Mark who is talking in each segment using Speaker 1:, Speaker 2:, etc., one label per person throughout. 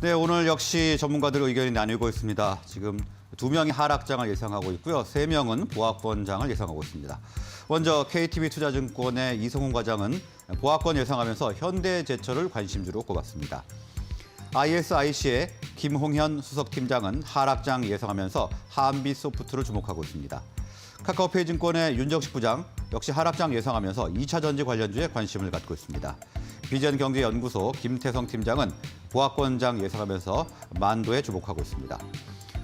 Speaker 1: 네, 오늘 역시 전문가들 의견이 나뉘고 있습니다. 지금 2명이 하락장을 예상하고 있고요. 3명은 보합권장을 예상하고 있습니다. 먼저 KTB투자증권의 이성훈 과장은 보합권 예상하면서 현대제철을 관심주로 꼽았습니다. ISIC의 김홍현 수석팀장은 하락장 예상하면서 한빛소프트를 주목하고 있습니다. 카카오페이증권의 윤정식 부장 역시 하락장 예상하면서 2차 전지 관련주에 관심을 갖고 있습니다. 비전경제연구소 김태성 팀장은 보합권장 예상하면서 만도에 주목하고 있습니다.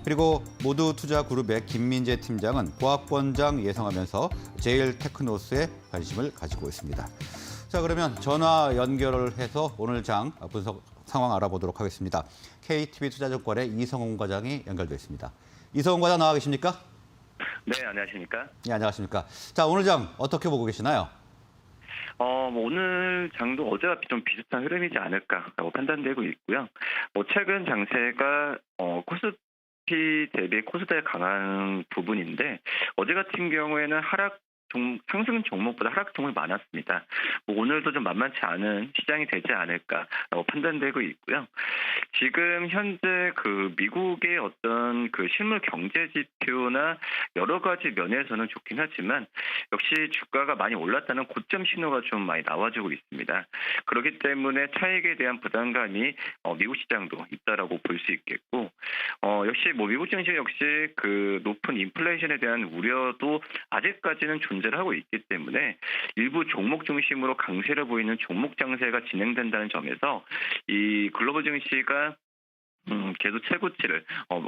Speaker 1: 그리고 모두투자그룹의 김민재 팀장은 보합권장 예상하면서 제일테크노스에 관심을 가지고 있습니다. 자, 그러면 전화 연결을 해서 오늘 장 분석 상황 알아보도록 하겠습니다. KTB투자증권의 이성훈 과장이 연결돼 있습니다. 이성훈 과장 나와 계십니까?
Speaker 2: 네, 안녕하십니까?
Speaker 1: 네, 안녕하십니까? 자, 오늘 장 어떻게 보고 계시나요?
Speaker 2: 오늘 장도 어제와 좀 비슷한 흐름이지 않을까라고 판단되고 있고요. 최근 장세가 코스피 대비 코스닥에 강한 부분인데 어제 같은 경우에는 상승 종목보다 하락 종목이 많았습니다. 오늘도 좀 만만치 않은 시장이 되지 않을까라고 판단되고 있고요. 지금 현재 미국의 어떤 실물 경제 지표나 여러 가지 면에서는 좋긴 하지만 역시 주가가 많이 올랐다는 고점 신호가 좀 많이 나와주고 있습니다. 그렇기 때문에 차익에 대한 부담감이 미국 시장도 있다라고 볼 수 있겠고, 역시 미국 증시 역시 높은 인플레이션에 대한 우려도 아직까지는 존재를 하고 있기 때문에 일부 종목 중심으로 강세를 보이는 종목 장세가 진행된다는 점에서 이 글로벌 증시가 계속 최고치를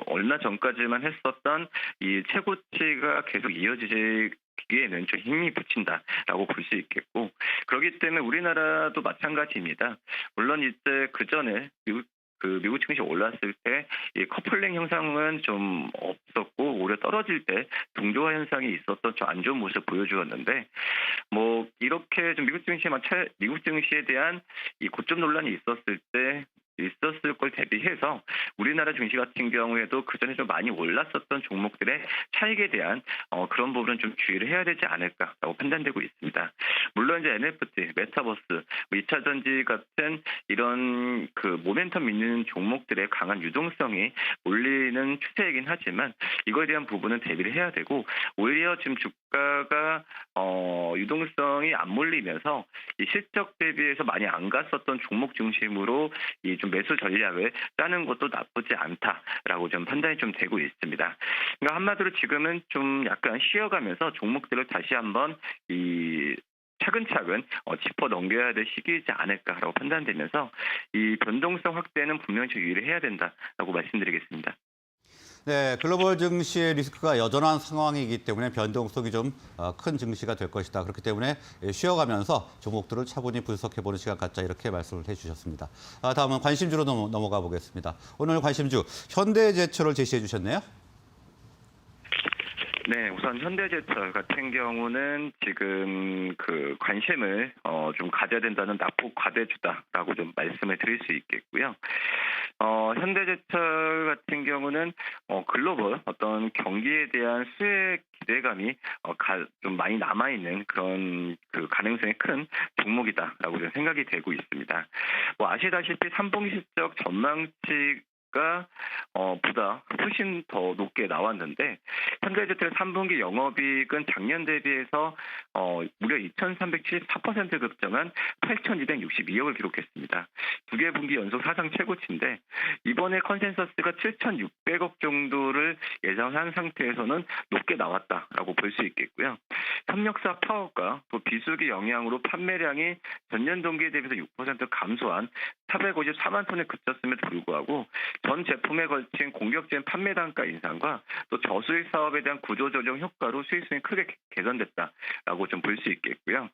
Speaker 2: 얼마 전까지만 했었던 이 최고치가 계속 이어지기에는 좀 힘이 붙인다라고 볼 수 있겠고, 그렇기 때문에 우리나라도 마찬가지입니다. 물론 이제 그 전에 미국 증시 올랐을 때 이 커플링 현상은 좀 없었고 오히려 떨어질 때 동조화 현상이 있었던 좀 안 좋은 모습을 보여주었는데 이렇게 좀 미국 증시에 대한 이 고점 논란이 있었을 걸 대비해서 우리나라 증시 같은 경우에도 그전에 좀 많이 올랐었던 종목들의 차익에 대한 그런 부분은 좀 주의를 해야 되지 않을까라고 판단되고 있습니다. 물론 이제 NFT, 메타버스, 2차 전지 같은 이런 모멘텀 있는 종목들의 강한 유동성이 몰리는 추세이긴 하지만 이거에 대한 부분은 대비를 해야 되고, 오히려 지금 주가가 유동성이 안 몰리면서 이 실적 대비해서 많이 안 갔었던 종목 중심으로 좀 매수 전략을 짜는 것도 나쁘지 않다라고 좀 판단이 좀 되고 있습니다. 그러니까 한마디로 지금은 좀 약간 쉬어가면서 종목들을 다시 한번 차근차근 짚어 넘겨야 될 시기이지 않을까라고 판단되면서 이 변동성 확대는 분명히 유의를 해야 된다라고 말씀드리겠습니다.
Speaker 1: 네, 글로벌 증시의 리스크가 여전한 상황이기 때문에 변동성이 좀 큰 증시가 될 것이다. 그렇기 때문에 쉬어가면서 종목들을 차분히 분석해보는 시간 갖자, 이렇게 말씀을 해주셨습니다. 다음은 관심주로 넘어가 보겠습니다. 오늘 관심주 현대제철을 제시해 주셨네요.
Speaker 2: 네, 우선 현대제철 같은 경우는 지금 관심을 좀 가져야 된다는 납폭 과대주다라고 좀 말씀을 드릴 수 있겠고요. 현대제철 같은 경우는 글로벌 어떤 경기에 대한 수혜 기대감이 좀 많이 남아있는 그런 가능성이 큰 종목이다라고 좀 생각이 되고 있습니다. 아시다시피 3분기 실적 전망치가 보다 훨씬 더 높게 나왔는데, 현대제철 3분기 영업이익은 작년 대비해서 무려 2,374% 급증한 8,262억을 기록했습니다. 두 개 분기 연속 사상 최고치인데, 이번에 컨센서스가 7,600억 정도를 예상한 상태에서는 높게 나왔다라고 볼 수 있겠고요. 협력사 파업과 또 비수기 영향으로 판매량이 전년 동기에 대비해서 6% 감소한 454만 톤에 그쳤음에도 불구하고 전 제품에 걸친 공격적인 판매 단가 인상과 또 저수익 사업에 대한 구조조정 효과로 수익성이 크게 개선됐다라고 좀 볼 수 있겠고요.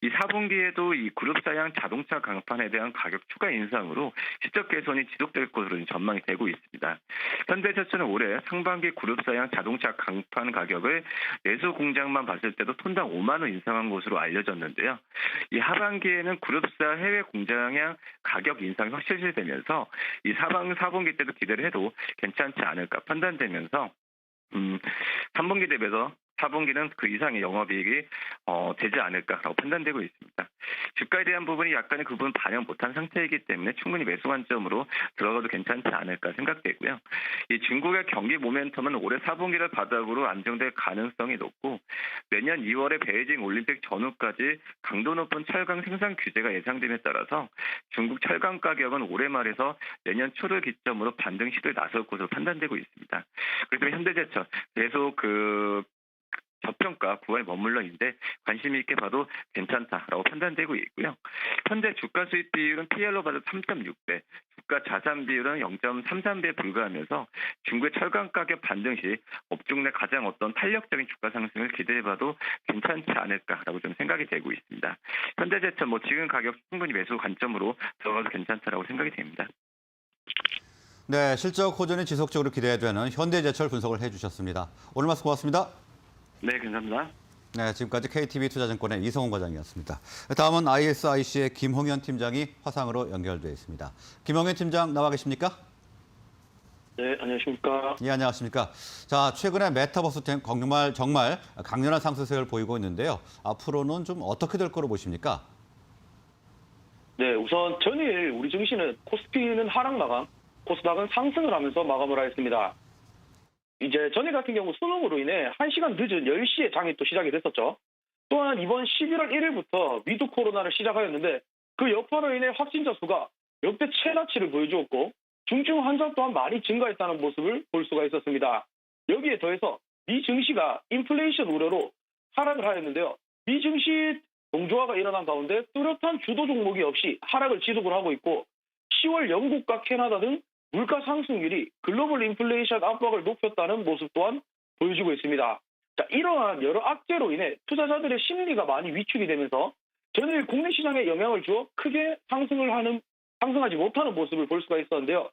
Speaker 2: 이 4분기에도 이 그룹사양 자동차 강판에 대한 가격 추가 인상으로 실적 개선이 지속될 것으로 전망이 되고 있습니다. 현대제철은 올해 상반기 그룹사양 자동차 강판 가격을 내수 공장만 봤을 때도 톤당 5만 원 인상한 것으로 알려졌는데요. 이 하반기에는 그룹사 해외 공장량 가격 인상이 확실시되면서 이 4분기 때도 기대를 해도 괜찮지 않을까 판단되면서 3분기 대비해서 4분기는 그 이상의 영업이익이 되지 않을까라고 판단되고 있습니다. 주가에 대한 부분이 약간의 그 부분 반영 못한 상태이기 때문에 충분히 매수 관점으로 들어가도 괜찮지 않을까 생각되고요. 이 중국의 경기 모멘텀은 올해 4분기를 바닥으로 안정될 가능성이 높고 내년 2월에 베이징 올림픽 전후까지 강도 높은 철강 생산 규제가 예상됨에 따라서 중국 철강 가격은 올해 말에서 내년 초를 기점으로 반등 시도에 나설 것으로 판단되고 있습니다. 그래서 현대제철 계속 저평가 구간에 머물러 있는데 관심 있게 봐도 괜찮다라고 판단되고 있고요. 현재 주가 수익 비율은 PL로 봐도 3.6배, 주가 자산 비율은 0.33배에 불과하면서 중국의 철강 가격 반등 시 업종 내 가장 탄력적인 주가 상승을 기대해봐도 괜찮지 않을까라고 좀 생각이 되고 있습니다. 현대제철 지금 가격 충분히 매수 관점으로 들어가도 괜찮다라고 생각이 됩니다.
Speaker 1: 네, 실적 호전이 지속적으로 기대되는 현대제철 분석을 해주셨습니다. 오늘 말씀 고맙습니다.
Speaker 2: 네, 감사합니다.
Speaker 1: 네, 지금까지 KTB 투자증권의 이성훈 과장이었습니다. 다음은 ISIC의 김홍현 팀장이 화상으로 연결되어 있습니다. 김홍현 팀장 나와 계십니까?
Speaker 3: 네, 안녕하십니까.
Speaker 1: 예, 안녕하십니까. 자, 최근에 메타버스 정말 강렬한 상승세를 보이고 있는데요. 앞으로는 좀 어떻게 될 거로 보십니까?
Speaker 3: 네, 우선 전일 우리 증시는 코스피는 하락 마감, 코스닥은 상승을 하면서 마감을 하였습니다. 이제 전일 같은 경우 수능으로 인해 1시간 늦은 10시에 장이 또 시작이 됐었죠. 또한 이번 11월 1일부터 위드 코로나를 시작하였는데 그 여파로 인해 확진자 수가 역대 최다치를 보여주었고 중증 환자 또한 많이 증가했다는 모습을 볼 수가 있었습니다. 여기에 더해서 미 증시가 인플레이션 우려로 하락을 하였는데요. 미 증시 동조화가 일어난 가운데 뚜렷한 주도 종목이 없이 하락을 지속을 하고 있고 10월 영국과 캐나다 등 물가 상승률이 글로벌 인플레이션 압박을 높였다는 모습 또한 보여주고 있습니다. 자, 이러한 여러 악재로 인해 투자자들의 심리가 많이 위축이 되면서 전일 국내 시장에 영향을 주어 크게 상승하지 못하는 모습을 볼 수가 있었는데요.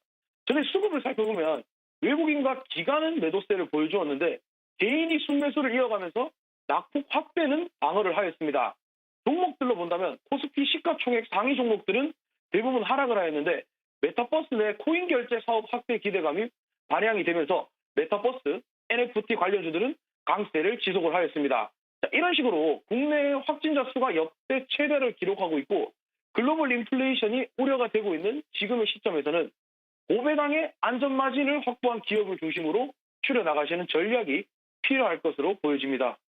Speaker 3: 전일 수급을 살펴보면 외국인과 기관은 매도세를 보여주었는데 개인이 순매수를 이어가면서 낙폭 확대는 방어를 하였습니다. 종목들로 본다면 코스피 시가총액 상위 종목들은 대부분 하락을 하였는데 메타버스 내 코인 결제 사업 확대 기대감이 반영이 되면서 메타버스, NFT 관련주들은 강세를 지속을 하였습니다. 자, 이런 식으로 국내 확진자 수가 역대 최대를 기록하고 있고 글로벌 인플레이션이 우려가 되고 있는 지금의 시점에서는 고배당의 안전마진을 확보한 기업을 중심으로 추려나가시는 전략이 필요할 것으로 보여집니다.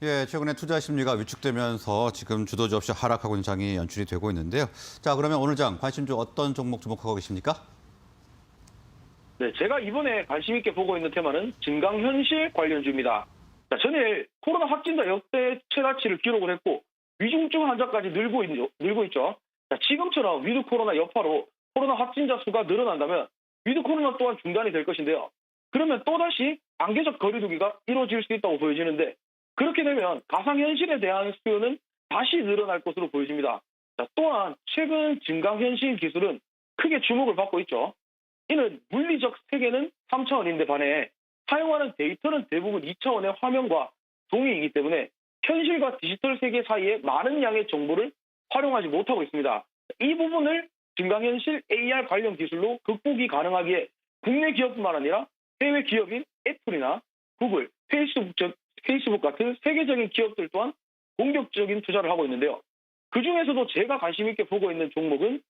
Speaker 1: 예, 최근에 투자 심리가 위축되면서 지금 주도주 없이 하락하고 있는 장이 연출이 되고 있는데요. 자, 그러면 오늘 장 관심주 어떤 종목 주목하고 계십니까?
Speaker 3: 네, 제가 이번에 관심 있게 보고 있는 테마는 증강현실 관련주입니다. 자, 전일 코로나 확진자 역대 최다치를 기록을 했고 위중증 환자까지 늘고 있죠. 자, 지금처럼 위드 코로나 여파로 코로나 확진자 수가 늘어난다면 위드 코로나 또한 중단이 될 것인데요. 그러면 또다시 단계적 거리두기가 이루어질 수 있다고 보여지는데 그렇게 되면 가상현실에 대한 수요는 다시 늘어날 것으로 보여집니다. 자, 또한 최근 증강현실 기술은 크게 주목을 받고 있죠. 이는 물리적 세계는 3차원인데 반해 사용하는 데이터는 대부분 2차원의 화면과 종이이기 때문에 현실과 디지털 세계 사이에 많은 양의 정보를 활용하지 못하고 있습니다. 이 부분을 증강현실 AR 관련 기술로 극복이 가능하기에 국내 기업뿐만 아니라 해외 기업인 애플이나 구글, 페이스북 같은 세계적인 기업들 또한 공격적인 투자를 하고 있는데요. 그중에서도 제가 관심 있게 보고 있는 종목은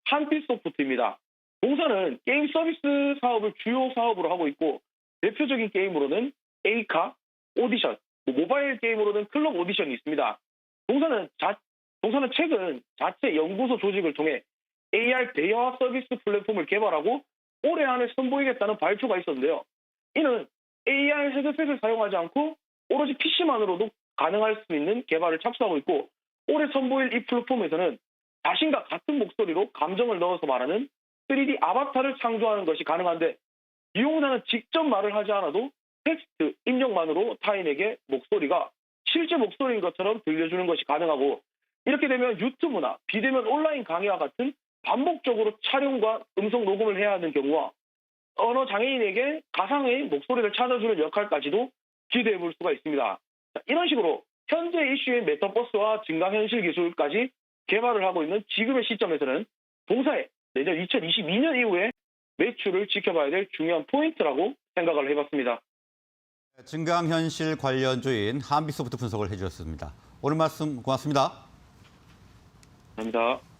Speaker 3: 한빛소프트입니다. 공사는 게임 서비스 사업을 주요 사업으로 하고 있고 대표적인 게임으로는 에이카, 오디션, 모바일 게임으로는 클럽 오디션이 있습니다. 공사는 최근 자체 연구소 조직을 통해 AR 대화 서비스 플랫폼을 개발하고 올해 안에 선보이겠다는 발표가 있었는데요. 이는 AR 헤드셋을 사용하지 않고 오로지 PC만으로도 가능할 수 있는 개발을 착수하고 있고 올해 선보일 이 플랫폼에서는 자신과 같은 목소리로 감정을 넣어서 말하는 3D 아바타를 창조하는 것이 가능한데 이용자는 직접 말을 하지 않아도 텍스트 입력만으로 타인에게 목소리가 실제 목소리인 것처럼 들려주는 것이 가능하고 이렇게 되면 유튜브나 비대면 온라인 강의와 같은 반복적으로 촬영과 음성 녹음을 해야 하는 경우와 언어 장애인에게 가상의 목소리를 찾아주는 역할까지도 기대해 볼 수가 있습니다. 자, 이런 식으로 현재 이슈인 메타버스와 증강현실 기술까지 개발을 하고 있는 지금의 시점에서는 동사의 내년 2022년 이후에 매출을 지켜봐야 될 중요한 포인트라고 생각을 해봤습니다.
Speaker 1: 증강현실 관련주인 한빛소프트 분석을 해주셨습니다. 오늘 말씀 고맙습니다.
Speaker 3: 감사합니다.